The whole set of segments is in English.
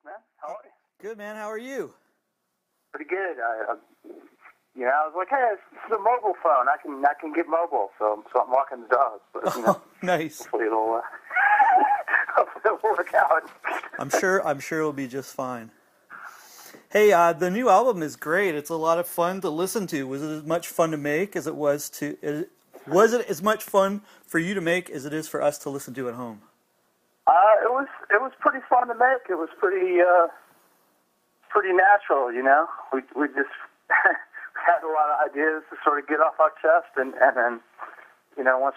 man. How are you? Good, man. How are you? Pretty good. I was like, hey, this is a mobile phone. I can get mobile, so I'm walking the dog. But, Nice. Hopefully it'll work out. I'm sure it'll be just fine. Hey, the new album is great. It's a lot of fun to listen to. Was it as much fun to make as it was to? Was it as much fun for you to make as it is for us to listen to at home? It was pretty fun to make. It was pretty natural, We just had a lot of ideas to sort of get off our chest, and then once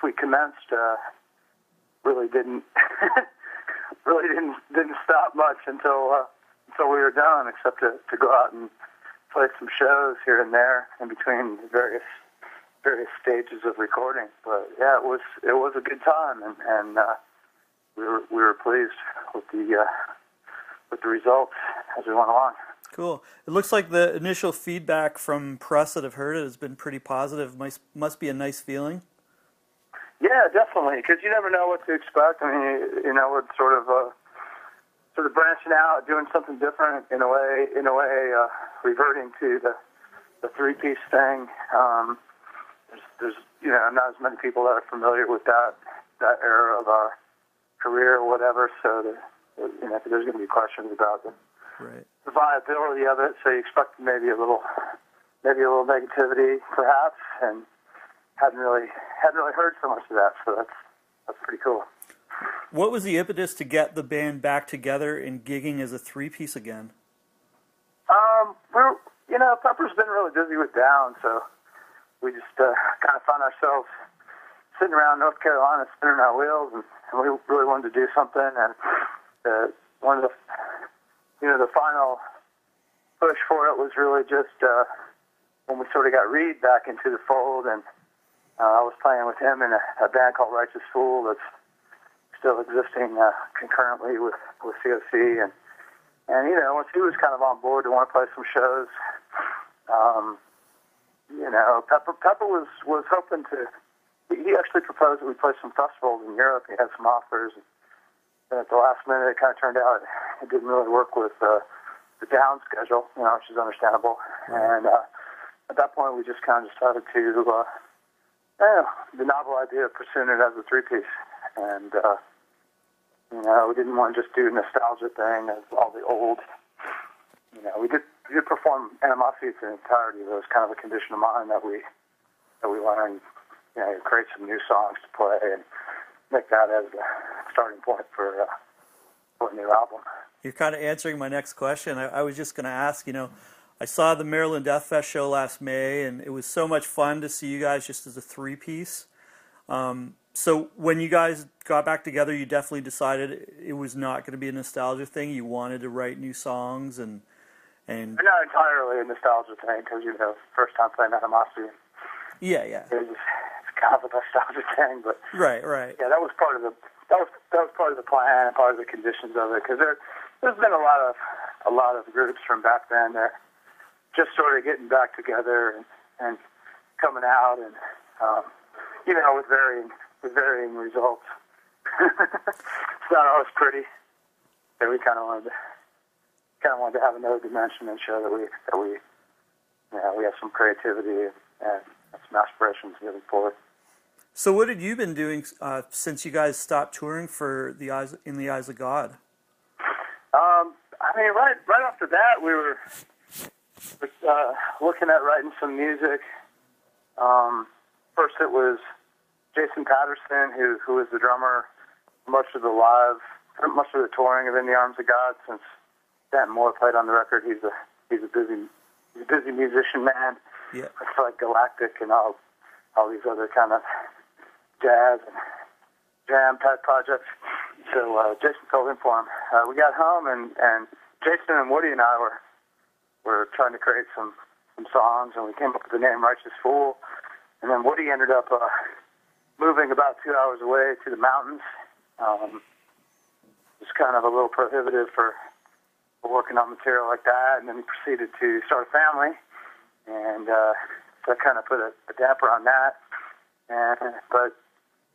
we commenced, really didn't stop much until we were done, except to go out and play some shows here and there in between the various stages of recording. But yeah, it was a good time, and we were pleased with the results as we went along. Cool. It looks like the initial feedback from press that have heard it has been pretty positive. Must be a nice feeling. Yeah, definitely, because you never know what to expect. I mean, we're sort of branching out, doing something different in a way, reverting to the three-piece thing. There's not as many people that are familiar with that era of our career or whatever, so there's going to be questions about the viability of it. So you expect maybe a little negativity, perhaps, and hadn't really heard so much of that. So that's pretty cool. What was the impetus to get the band back together and gigging as a three-piece again? Pepper's been really busy with Down, so we just kind of found ourselves sitting around North Carolina, spinning our wheels, and we really wanted to do something. And one of the final push for it was really just when we sort of got Reed back into the fold, and I was playing with him in a band called Righteous Fool that's still existing concurrently with COC, and once he was kind of on board to want to play some shows, Pepper was hoping to. He actually proposed that we play some festivals in Europe. He had some offers, and then at the last minute, it kind of turned out it didn't really work with the Down schedule, which is understandable. And at that point, we just kind of decided to the novel idea of pursuing it as a three-piece, and we didn't want to just do a nostalgia thing as all the old. We did perform Animosity to the entirety. It was kind of a condition of mind that we learned. Create some new songs to play and make that as the starting point for a new album. You're kind of answering my next question. I was just going to ask, I saw the Maryland Death Fest show last May, and it was so much fun to see you guys just as a three-piece. So when you guys got back together, you definitely decided it was not going to be a nostalgia thing. You wanted to write new songs and not entirely a nostalgia thing, because first time playing Animosity. Yeah. It's kind of a nostalgia thing, but right. Yeah, that was part of the plan, part of the conditions of it, because there's been a lot of groups from back then that just sort of getting back together and coming out, and with varying results. It's not always pretty. So we kind of wanted to have another dimension and show that we have some creativity and some aspirations moving forward. So what have you been doing since you guys stopped touring for In the Eyes of God? Right after that, we were looking at writing some music. First, it was Jason Patterson, who was the drummer much of the touring of In the Arms of God. Since Stanton Moore played on the record, he's a busy musician man. Yeah, it's like Galactic and all these other kind of jazz and jam type projects. So Jason filled in for him. We got home, and Jason and Woody and I were trying to create some songs, and we came up with the name Righteous Fool. And then Woody ended up moving about 2 hours away to the mountains. It's kind of a little prohibitive for working on material like that. And then he proceeded to start a family, and that kind of put a damper on that. But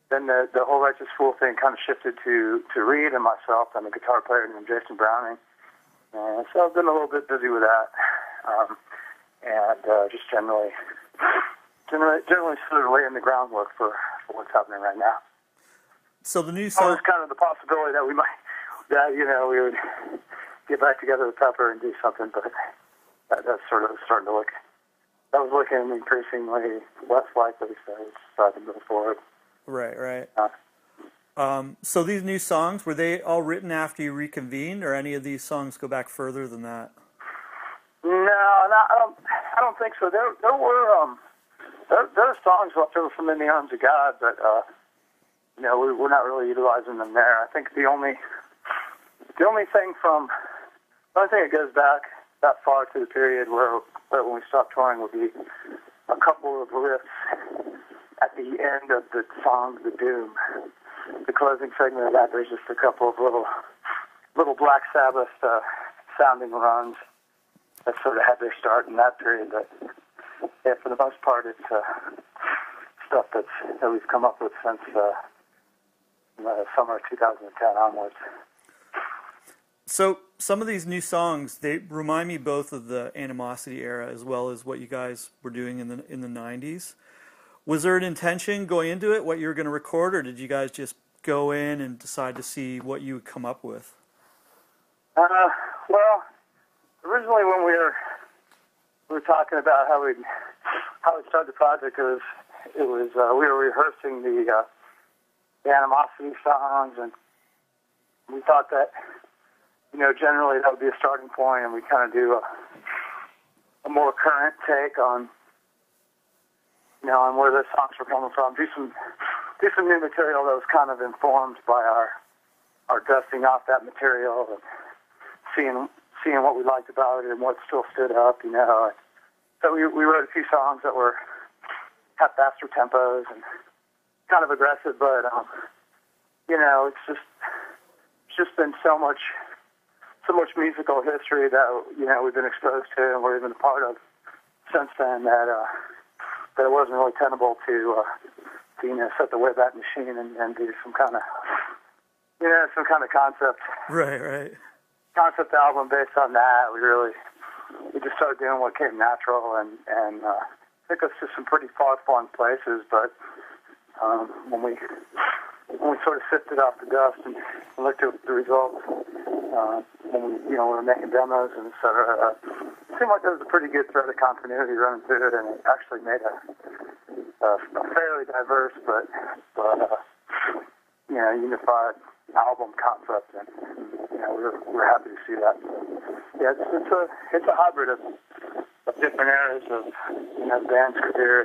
then the whole Righteous Fool thing kind of shifted to Reed and myself and a guitar player named Jason Browning. And so I've been a little bit busy with that, and just generally sort of laying the groundwork for what's happening right now. So the new song... There's kind of the possibility that we would get back together with Pepper and do something, but that's sort of starting to look... That was looking increasingly less likely, so I decided to move forward. Right. So these new songs, were they all written after you reconvened, or any of these songs go back further than that? No, I don't think so. There were songs left over from In the Arms of God, but we're not really utilizing them there. I think the only thing that goes back that far to the period where when we stopped touring would be a couple of riffs at the end of the song "The Doom." The closing segment of that, there's just a couple of little Black Sabbath sounding runs that sort of had their start in that period. But yeah, for the most part, it's stuff that we've come up with since the summer of 2010 onwards. So some of these new songs, they remind me both of the Animosity era as well as what you guys were doing in the 90s. Was there an intention going into it, what you were going to record, or did you guys just go in and decide to see what you would come up with? Well, originally when we were talking about how we'd start the project, it was we were rehearsing the Animosity songs, and we thought that generally that would be a starting point, and we kind of do a more current take on where the songs were coming from. Do some new material that was kind of informed by our dusting off that material and seeing what we liked about it and what still stood up. So we wrote a few songs that had faster tempos and kind of aggressive, but it's just been so much musical history that we've been exposed to and we're even a part of since then that it wasn't really tenable to set the Wayback Machine and do some kind of concept concept album based on that. We just started doing what came natural and took us to some pretty far-flung places, but when we sort of sifted off the dust and looked at the results, when we were making demos and et cetera, it seemed like there was a pretty good thread of continuity running through it, and it actually made a fairly diverse but unified album concept, and we're happy to see that. Yeah, it's a hybrid of different eras of the band's career,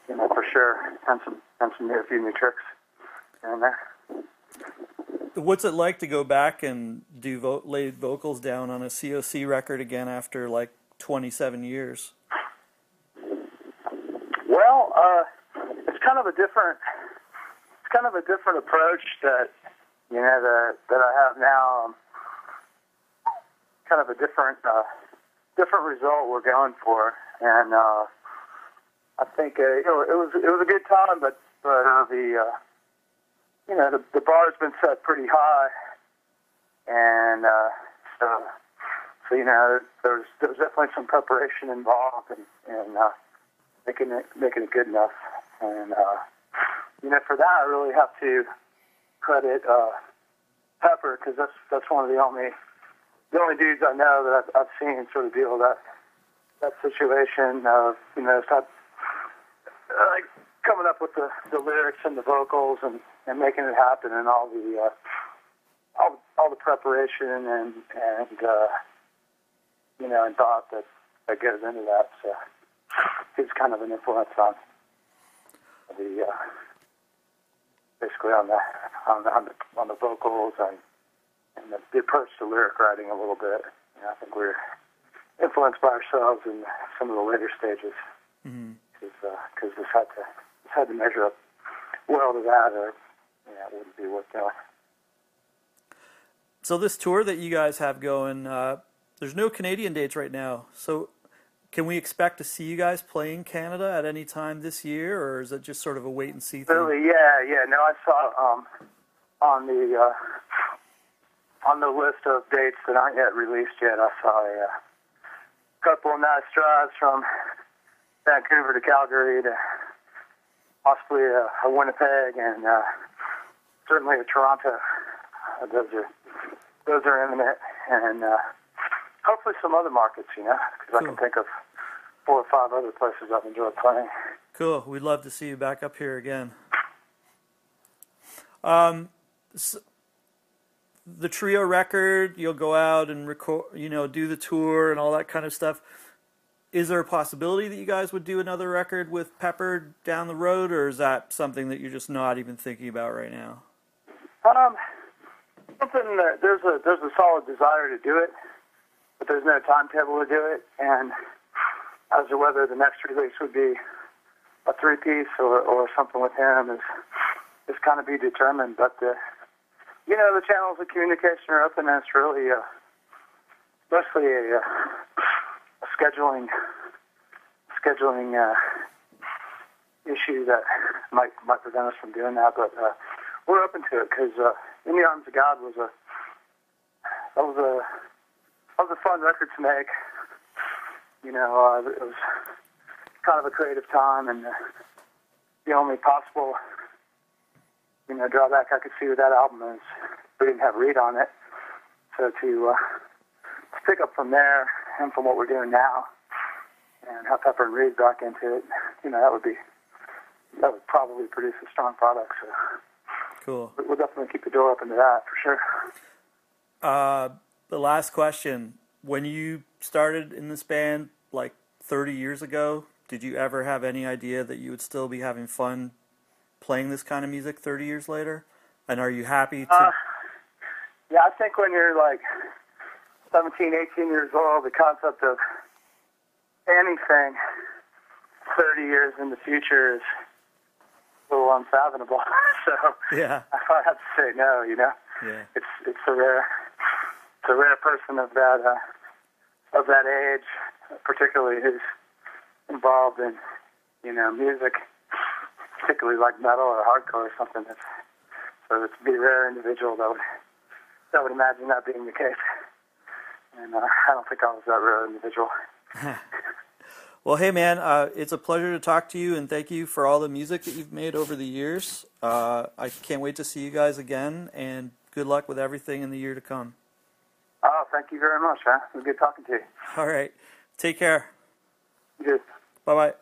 for sure, and a few new tricks here and there. What's it like to go back and do lay vocals down on a COC record again after like 27 years? Well, it's kind of a different approach that that I have now. Kind of a different result we're going for, and I think it was a good time, but the bar's been set pretty high, and so there's definitely some preparation involved in making it good enough, and for that I really have to credit Pepper, because that's one of the only dudes I know that I've seen sort of deal with that situation of like coming up with the lyrics and the vocals and making it happen, and all the preparation and thought that goes into that. So he's kind of an influence on basically on the vocals and the approach to lyric writing a little bit. I think we're influenced by ourselves in some of the later stages, because this had to measure up well to that, or it wouldn't be worth doing. So this tour that you guys have going, there's no Canadian dates right now. So can we expect to see you guys play in Canada at any time this year, or is it just sort of a wait and see thing? Really, yeah. No, I saw on on the list of dates that aren't yet released yet, I saw a couple of nice drives from Vancouver to Calgary to possibly a Winnipeg and certainly a Toronto. Those are imminent, and hopefully some other markets, because I can think of 4 or 5 other places I've enjoyed playing. Cool. We'd love to see you back up here again. So the trio record, you'll go out and record, do the tour and all that kind of stuff. Is there a possibility that you guys would do another record with Pepper down the road, or is that something that you're just not even thinking about right now? Something that there's a solid desire to do it, but there's no timetable to do it, and as to whether the next release would be a 3-piece or something with him is kind of be determined. But the channels of communication are open, and it's really mostly a scheduling issue that might prevent us from doing that. But we're open to it because In the Arms of God was a fun record to make. It was kind of a creative time, and the only possible drawback I could see with that album is we didn't have Reed on it. So to pick up from there and from what we're doing now and have Pepper and Reed back into it, that would probably produce a strong product. So cool. We'll definitely keep the door open to that for sure. The last question: when you started in this band, like 30 years ago, did you ever have any idea that you would still be having fun playing this kind of music 30 years later? And are you happy to... Yeah, I think when you're like 17, 18 years old, the concept of anything 30 years in the future is a little unfathomable. So yeah. I have to say no, Yeah. It's a rare person of that age, particularly who's involved in, music, particularly like metal or hardcore or something. So it's be a rare individual that would imagine that being the case. And I don't think I was that rare individual. Well, hey man, it's a pleasure to talk to you, and thank you for all the music that you've made over the years. I can't wait to see you guys again, and good luck with everything in the year to come. Oh, thank you very much, man. It was good talking to you. All right. Take care. Good. Bye-bye.